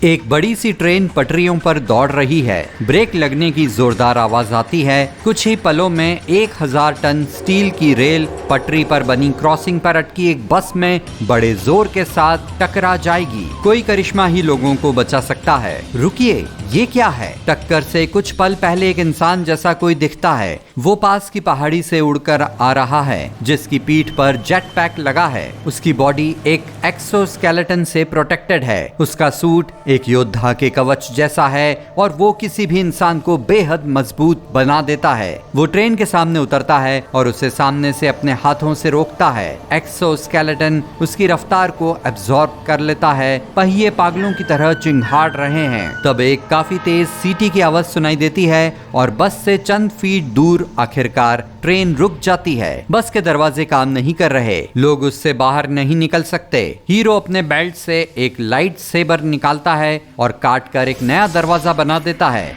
एक बड़ी सी ट्रेन पटरियों पर दौड़ रही है। ब्रेक लगने की जोरदार आवाज आती है। कुछ ही पलों में 1000 टन स्टील की रेल पटरी पर बनी क्रॉसिंग पर अटकी एक बस में बड़े जोर के साथ टकरा जाएगी। कोई करिश्मा ही लोगों को बचा सकता है। रुकिए, ये क्या है? टक्कर से कुछ पल पहले एक इंसान जैसा कोई दिखता है। वो पास की पहाड़ी से उड़कर आ रहा है, जिसकी पीठ पर जेट पैक लगा है। उसकी बॉडी एक एक्सोस्केलेटन से प्रोटेक्टेड है। उसका सूट एक योद्धा के कवच जैसा है और वो किसी भी इंसान को बेहद मजबूत बना देता है। वो ट्रेन के सामने उतरता है और उसे सामने से अपने हाथों से रोकता है। एक्सोस्केलेटन उसकी रफ्तार को एब्जॉर्ब कर लेता है। पहिए पागलों की तरह चिंघाड़ रहे हैं। तब एक काफी तेज सीटी की आवाज सुनाई देती है और बस से चंद फीट दूर आखिरकार ट्रेन रुक जाती है। बस के दरवाजे काम नहीं कर रहे। लोग उससे बाहर नहीं निकल सकते। हीरो अपने बेल्ट से एक लाइट सेबर निकालता है और काट कर एक नया दरवाजा बना देता है।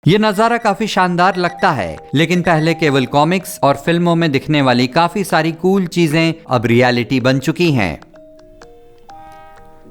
ये नजारा काफी शानदार लगता है, लेकिन पहले केवल कॉमिक्स और फिल्मों में दिखने वाली काफी सारी कूल चीजें अब रियलिटी बन चुकी हैं।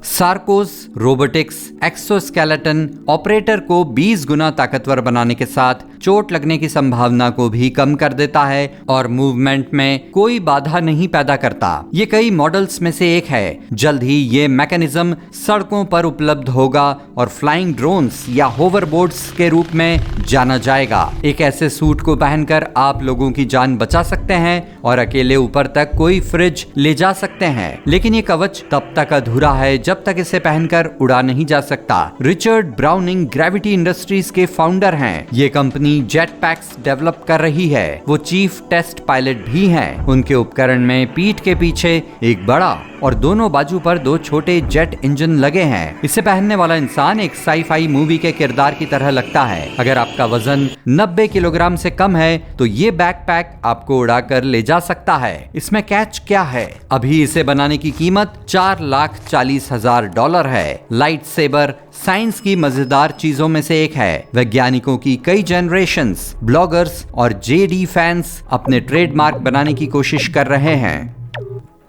सार्कोस रोबोटिक्स एक्सोस्केलेटन ऑपरेटर को 20 गुना ताकतवर बनाने के साथ चोट लगने की संभावना को भी कम कर देता है और मूवमेंट में कोई बाधा नहीं पैदा करता। ये कई मॉडल्स में से एक है। जल्द ही ये मैकेनिज्म सड़कों पर उपलब्ध होगा और फ्लाइंग ड्रोन्स या होवरबोर्ड्स के रूप में जाना जाएगा। एक ऐसे सूट को पहनकर आप लोगों की जान बचा सकते हैं और अकेले ऊपर तक कोई फ्रिज ले जा सकते हैं। लेकिन ये कवच तब तक अधूरा है जब तक इसे पहनकर उड़ा नहीं जा सकता। रिचर्ड ब्राउनिंग ग्रेविटी इंडस्ट्रीज के फाउंडर हैं। ये कंपनी जेट पैक्स डेवलप कर रही है। वो चीफ टेस्ट पायलट भी हैं। उनके उपकरण में पीठ के पीछे एक बड़ा और दोनों बाजू पर 2 छोटे जेट इंजन लगे हैं। इसे पहनने वाला इंसान एक साई-फाई मूवी के किरदार की तरह लगता है। अगर आपका वजन 90 किलोग्राम से कम है तो ये बैकपैक आपको उड़ाकर ले जा सकता है। इसमें कैच क्या है? अभी इसे बनाने की कीमत $4,40,000 है। लाइट सेबर साइंस की मजेदार चीजों में से एक है। वैज्ञानिकों की कई जनरेशंस, ब्लॉगर्स और जेडी फैंस अपने ट्रेडमार्क बनाने की कोशिश कर रहे हैं।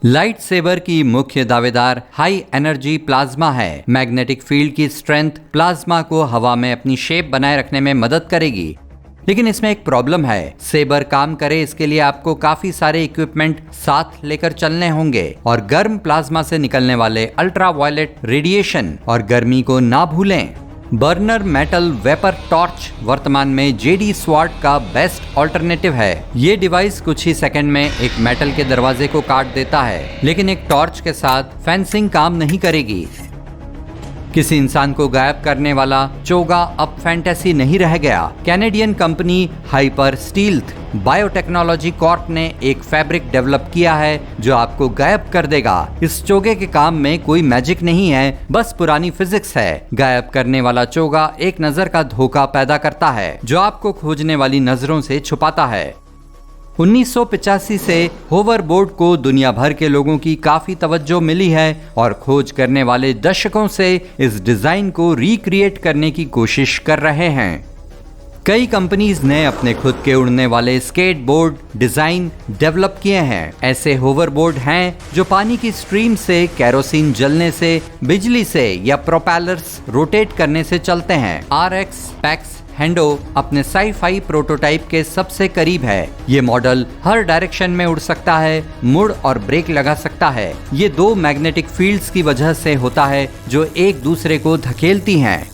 लाइट सेबर की मुख्य दावेदार हाई एनर्जी प्लाज्मा है। मैग्नेटिक फील्ड की स्ट्रेंथ प्लाज्मा को हवा में अपनी शेप बनाए रखने में मदद करेगी। लेकिन इसमें एक प्रॉब्लम है। सेबर काम करे इसके लिए आपको काफी सारे इक्विपमेंट साथ लेकर चलने होंगे और गर्म प्लाज्मा से निकलने वाले अल्ट्रावायलेट रेडिएशन और गर्मी को ना भूलें। बर्नर मेटल वेपर टॉर्च वर्तमान में जेडी स्वाट का बेस्ट ऑल्टरनेटिव है। ये डिवाइस कुछ ही सेकंड में एक मेटल के दरवाजे को काट देता है, लेकिन एक टॉर्च के साथ फेंसिंग काम नहीं करेगी। किसी इंसान को गायब करने वाला चोगा अब फैंटेसी नहीं रह गया। Canadian company hyper stealth biotechnology Corp ने एक फैब्रिक डेवलप किया है जो आपको गायब कर देगा। इस चोगे के काम में कोई मैजिक नहीं है, बस पुरानी फिजिक्स है। गायब करने वाला चोगा एक नजर का धोखा पैदा करता है जो आपको खोजने वाली नजरों से छुपाता है। 1985 से होवरबोर्ड को दुनिया भर के लोगों की काफी तवज्जो मिली है और खोज करने वाले दशकों से इस डिजाइन को रिक्रिएट करने की कोशिश कर रहे हैं। कई कंपनीज ने अपने खुद के उड़ने वाले स्केटबोर्ड डिजाइन डेवलप किए हैं। ऐसे होवरबोर्ड हैं जो पानी की स्ट्रीम से, केरोसिन जलने से, बिजली से या प्रोपेलर्स रोटेट करने से चलते हैं। RX पैक्स हेंडो अपने साई-फाई प्रोटोटाइप के सबसे करीब है। ये मॉडल हर डायरेक्शन में उड़ सकता है, मुड़ और ब्रेक लगा सकता है। ये 2 मैग्नेटिक फील्ड्स की वजह से होता है जो एक दूसरे को धकेलती हैं।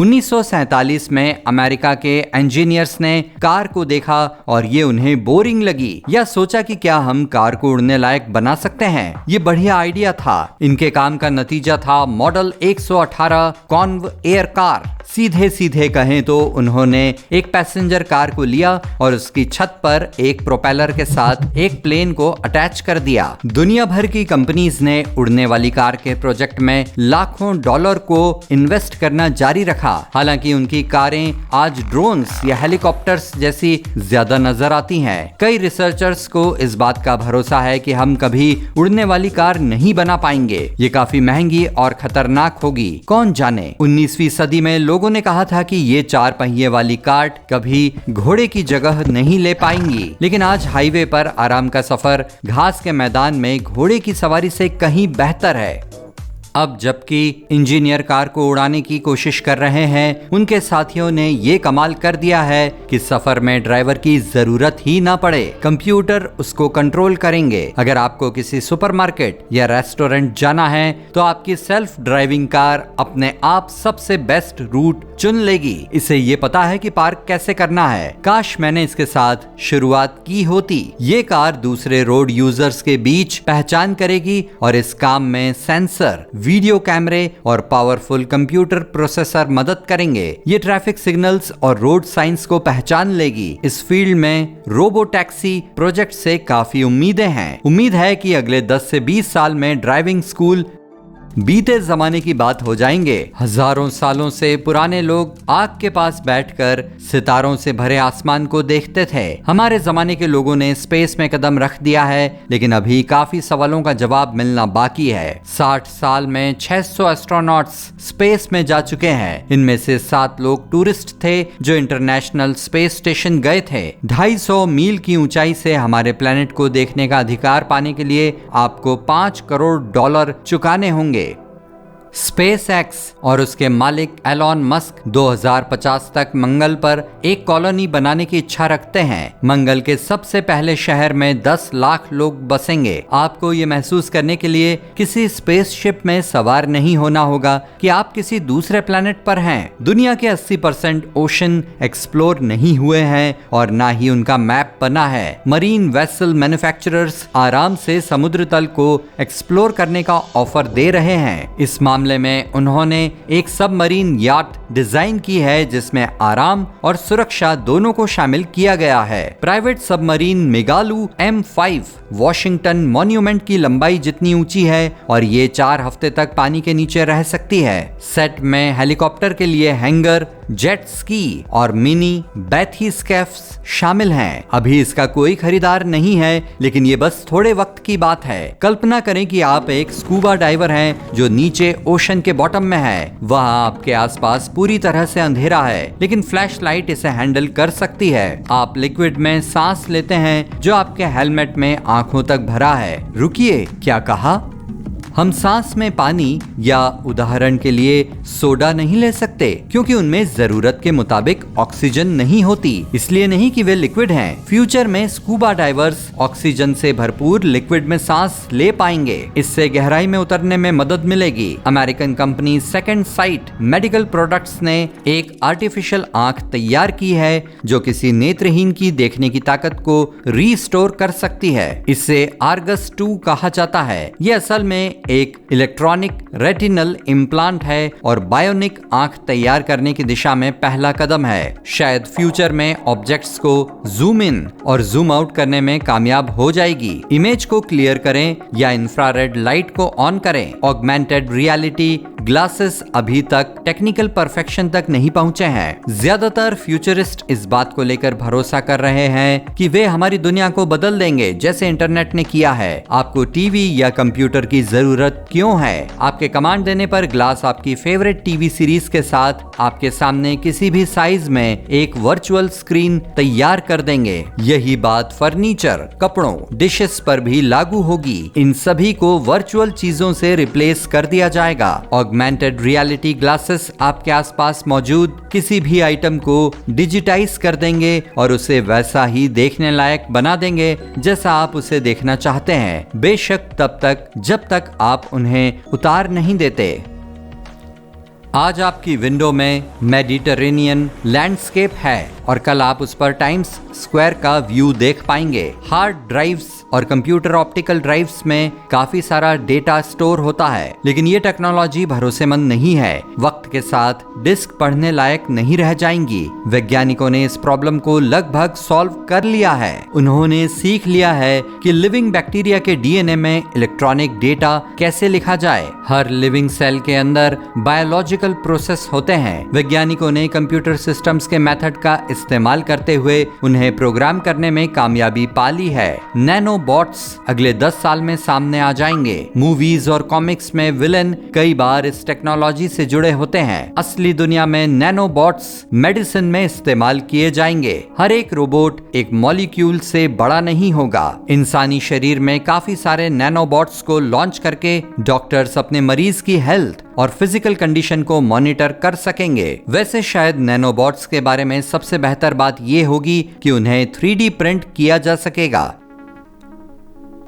1947 में अमेरिका के इंजीनियर्स ने कार को देखा और ये उन्हें बोरिंग लगी या सोचा कि क्या हम कार को उड़ने लायक बना सकते हैं। ये बढ़िया आइडिया था। इनके काम का नतीजा था मॉडल 118 कॉन्व एयर कार। सीधे सीधे कहें तो उन्होंने एक पैसेंजर कार को लिया और उसकी छत पर एक प्रोपेलर के साथ एक प्लेन को अटैच कर दिया। दुनिया भर की कंपनीज ने उड़ने वाली कार के प्रोजेक्ट में लाखों डॉलर को इन्वेस्ट करना जारी रखा था। हालांकि उनकी कारें आज ड्रोन्स या हेलीकॉप्टर्स जैसी ज्यादा नजर आती हैं। कई रिसर्चर्स को इस बात का भरोसा है कि हम कभी उड़ने वाली कार नहीं बना पाएंगे। ये काफी महंगी और खतरनाक होगी। कौन जाने 19वीं सदी में लोगों ने कहा था कि ये 4 पहिए वाली कार्ट कभी घोड़े की जगह नहीं ले पाएंगी, लेकिन आज हाईवे पर आराम का सफर घास के मैदान में घोड़े की सवारी से कहीं बेहतर है। अब जबकि इंजीनियर कार को उड़ाने की कोशिश कर रहे हैं, उनके साथियों ने ये कमाल कर दिया है कि सफर में ड्राइवर की जरूरत ही ना पड़े। कंप्यूटर उसको कंट्रोल करेंगे। अगर आपको किसी सुपरमार्केट या रेस्टोरेंट जाना है तो आपकी सेल्फ ड्राइविंग कार अपने आप सबसे बेस्ट रूट चुन लेगी। इसे ये पता है कि पार्क कैसे करना है। काश मैंने इसके साथ शुरुआत की होती। ये कार दूसरे रोड यूजर्स के बीच पहचान करेगी और इस काम में सेंसर, वीडियो कैमरे और पावरफुल कंप्यूटर प्रोसेसर मदद करेंगे। ये ट्रैफिक सिग्नल्स और रोड साइंस को पहचान लेगी। इस फील्ड में रोबो टैक्सी प्रोजेक्ट से काफी उम्मीदें हैं। उम्मीद है कि अगले 10 से 20 साल में ड्राइविंग स्कूल बीते जमाने की बात हो जाएंगे। हजारों सालों से पुराने लोग आग के पास बैठकर सितारों से भरे आसमान को देखते थे। हमारे जमाने के लोगों ने स्पेस में कदम रख दिया है, लेकिन अभी काफी सवालों का जवाब मिलना बाकी है। 60 साल में 600 एस्ट्रोनॉट्स स्पेस में जा चुके हैं। इनमें से 7 लोग टूरिस्ट थे जो इंटरनेशनल स्पेस स्टेशन गए थे। 250 मील की ऊंचाई से हमारे प्लेनेट को देखने का अधिकार पाने के लिए आपको $5 करोड़ चुकाने होंगे। SpaceX और उसके मालिक एलॉन मस्क 2050 तक मंगल पर एक कॉलोनी बनाने की इच्छा रखते हैं। मंगल के सबसे पहले शहर में 10 लाख लोग बसेंगे। आपको ये महसूस करने के लिए किसी स्पेसशिप में सवार नहीं होना होगा कि आप किसी दूसरे प्लेनेट पर हैं। दुनिया के 80% ओशन एक्सप्लोर नहीं हुए हैं और ना ही उनका मैप बना है। मरीन वेसल मैन्युफैक्चरर्स आराम से समुद्र तल को एक्सप्लोर करने का ऑफर दे रहे हैं। इस मामले में उन्होंने एक सबमरीन याट डिजाइन की है जिसमें आराम और सुरक्षा दोनों को शामिल किया गया है। प्राइवेट सबमरीन मेगालू M5 वॉशिंगटन मॉन्यूमेंट की लंबाई जितनी ऊंची है और ये 4 हफ्ते तक पानी के नीचे रह सकती है। सेट में हेलीकॉप्टर के लिए हैंगर, जेट स्की और मिनी बैथीस्केफ्स शामिल हैं। अभी इसका कोई खरीदार नहीं है, लेकिन ये बस थोड़े वक्त की बात है। कल्पना करें कि आप एक स्कूबा डाइवर हैं जो नीचे ओशन के बॉटम में है। वहाँ आपके आसपास पूरी तरह से अंधेरा है, लेकिन फ्लैश लाइट इसे हैंडल कर सकती है। आप लिक्विड में सांस लेते हैं जो आपके हेलमेट में आंखों तक भरा है। रुकिए, क्या कहा? हम सांस में पानी या उदाहरण के लिए सोडा नहीं ले सकते क्योंकि उनमें जरूरत के मुताबिक ऑक्सीजन नहीं होती। इसलिए नहीं कि वे लिक्विड हैं। फ्यूचर में स्कूबा डाइवर्स ऑक्सीजन से भरपूर लिक्विड में सांस ले पाएंगे। इससे गहराई में उतरने में मदद मिलेगी। American company second site medical products ने एक आर्टिफिशियल आंख तैयार की है जो किसी नेत्रहीन की देखने की ताकत को रीस्टोर कर सकती है। इसे आर्गस 2 कहा जाता है। यह असल में एक इलेक्ट्रॉनिक रेटिनल इम्प्लांट है और बायोनिक आंख तैयार करने की दिशा में पहला कदम है। शायद फ्यूचर में ऑब्जेक्ट्स को जूम इन और जूम आउट करने में कामयाब हो जाएगी। इमेज को क्लियर करें या इंफ्रारेड लाइट को ऑन करें। ऑगमेंटेड रियलिटी ग्लासेस अभी तक टेक्निकल परफेक्शन तक नहीं पहुंचे हैं। ज्यादातर फ्यूचरिस्ट इस बात को लेकर भरोसा कर रहे हैं कि वे हमारी दुनिया को बदल देंगे जैसे इंटरनेट ने किया है। आपको टीवी या कंप्यूटर की जरूरत क्यों है? आपके कमांड देने पर ग्लास आपकी फेवरेट टीवी सीरीज के साथ आपके सामने किसी भी साइज में एक वर्चुअल स्क्रीन तैयार कर देंगे। यही बात फर्नीचर, कपड़ों, डिशेस पर भी लागू होगी। इन सभी को वर्चुअल चीजों से रिप्लेस कर दिया जाएगा। ऑगमेंटेड रियलिटी ग्लासेस आपके आसपास मौजूद किसी भी आइटम को डिजिटाइज कर देंगे और उसे वैसा ही देखने लायक बना देंगे जैसा आप उसे देखना चाहते हैं, बेशक तब तक जब तक आप उन्हें उतार नहीं देते। आज आपकी विंडो में मेडिटेरेनियन लैंडस्केप है और कल आप उस पर टाइम्स स्क्वायर का व्यू देख पाएंगे। हार्ड ड्राइव्स और कंप्यूटर ऑप्टिकल ड्राइव्स में काफी सारा डेटा स्टोर होता है, लेकिन ये टेक्नोलॉजी भरोसेमंद नहीं है। वक्त के साथ डिस्क पढ़ने लायक नहीं रह जाएंगी। वैज्ञानिकों ने इस प्रॉब्लम को लगभग सॉल्व कर लिया है। उन्होंने सीख लिया है कि लिविंग बैक्टीरिया के डीएनए में इलेक्ट्रॉनिक डेटा कैसे लिखा जाए। हर लिविंग सेल के अंदर बायोलॉजिकल प्रोसेस होते हैं। वैज्ञानिकों ने कंप्यूटर सिस्टम्स के मेथड का इस्तेमाल करते हुए उन्हें प्रोग्राम करने में कामयाबी पा ली है। नैनोबॉट्स अगले 10 साल में सामने आ जाएंगे। मूवीज और कॉमिक्स में विलेन कई बार इस टेक्नोलॉजी से जुड़े होते हैं। असली दुनिया में नैनोबॉट्स मेडिसिन में इस्तेमाल किए जाएंगे। हर एक रोबोट एक मॉलिक्यूल से बड़ा नहीं होगा। इंसानी शरीर में काफी सारे नैनोबॉट्स को लॉन्च करके डॉक्टर्स अपने मरीज की हेल्थ और फिजिकल कंडीशन को मॉनिटर कर सकेंगे। वैसे शायद नैनोबॉट्स के बारे में सबसे बेहतर बात यह होगी कि उन्हें 3D प्रिंट किया जा सकेगा।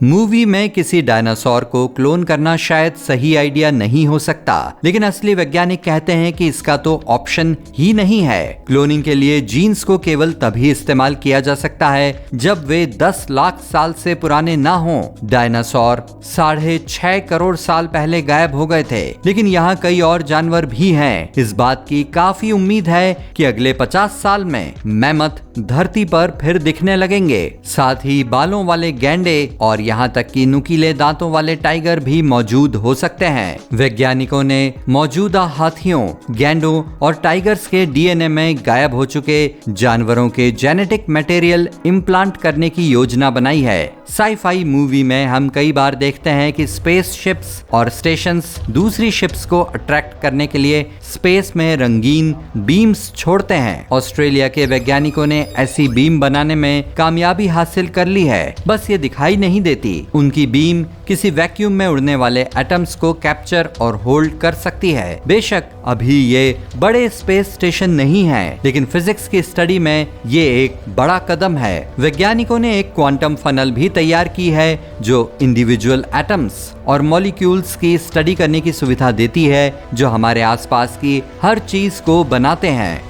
मूवी में किसी डायनासोर को क्लोन करना शायद सही आइडिया नहीं हो सकता, लेकिन असली वैज्ञानिक कहते हैं कि इसका तो ऑप्शन ही नहीं है। क्लोनिंग के लिए जीन्स को केवल तभी इस्तेमाल किया जा सकता है जब वे 10 लाख साल से पुराने ना हों। डायनासोर 6.5 करोड़ साल पहले गायब हो गए थे, लेकिन यहाँ कई और जानवर भी हैं। इस बात की काफी उम्मीद है कि अगले 50 साल में मैमथ धरती पर फिर दिखने लगेंगे। साथ ही बालों वाले गैंडे और यहाँ तक कि नुकीले दांतों वाले टाइगर भी मौजूद हो सकते हैं। वैज्ञानिकों ने मौजूदा हाथियों, गैंडों और टाइगर्स के डीएनए में गायब हो चुके जानवरों के जेनेटिक मटेरियल इम्प्लांट करने की योजना बनाई है। साई-फाई मूवी में हम कई बार देखते हैं कि स्पेस शिप्स और स्टेशंस दूसरी शिप्स को अट्रैक्ट करने के लिए स्पेस में रंगीन बीम्स छोड़ते हैं। ऑस्ट्रेलिया के वैज्ञानिकों ने ऐसी बीम बनाने में कामयाबी हासिल कर ली है, बस ये दिखाई नहीं देती। उनकी बीम किसी वैक्यूम में उड़ने वाले एटम्स को कैप्चर और होल्ड कर सकती है। बेशक अभी ये बड़े स्पेस स्टेशन नहीं है, लेकिन फिजिक्स की स्टडी में ये एक बड़ा कदम है। वैज्ञानिकों ने एक क्वांटम फनल भी तैयार की है जो इंडिविजुअल एटम्स और मॉलिक्यूल्स की स्टडी करने की सुविधा देती है, जो हमारे आसपास की हर चीज को बनाते हैं।